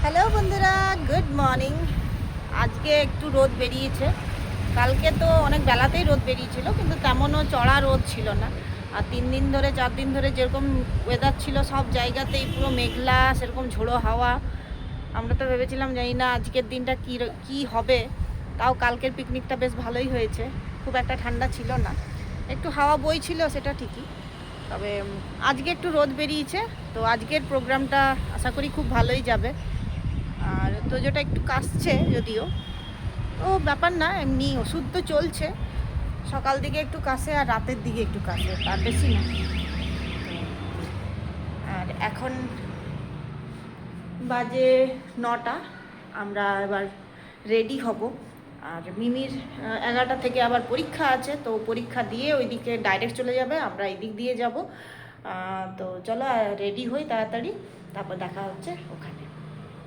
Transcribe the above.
Hello বন্ধুরা, good morning. আজকে একটু রোদ বেরিয়েছে। কালকে তো অনেক বেলাতেই রোদ বেরিয়েছিল, কিন্তু তেমনও চড়া রোদ ছিল না। আর 3 দিন ধরে 4 দিন ধরে যেরকম ওয়েদার ছিল সব জায়গাতেই পুরো মেঘলা, সেরকম ঝোড়ো হাওয়া। আমরা তো ভেবেছিলাম জানি না আজকের দিনটা কী হবে। তাও কালকের পিকনিকটা বেশ ভালোই হয়েছে, খুব একটা ঠান্ডা ছিল না, একটু হাওয়া বইছিল সেটা ঠিকই। তবে আজকে একটু রোদ বেরিয়েছে, তো আজকের প্রোগ্রামটা আশা করি খুব ভালোই যাবে। আর তোজোটা একটু কাশছে যদিও, ও ব্যাপার না, এমনি ওষুধ তো চলছে। সকাল দিকে একটু কাশে আর রাতের দিকে একটু কাশে, তার বেশি না। আর এখন বাজে 9টা, আমরা এবার রেডি হব। আর মিমির 11টা থেকে আবার পরীক্ষা আছে, তো পরীক্ষা দিয়ে ওইদিকে ডাইরেক্ট চলে যাবে, আমরা এদিক দিয়ে যাব। তো চলো রেডি হই তাড়াতাড়ি, তারপর দেখা হচ্ছে ওখানে।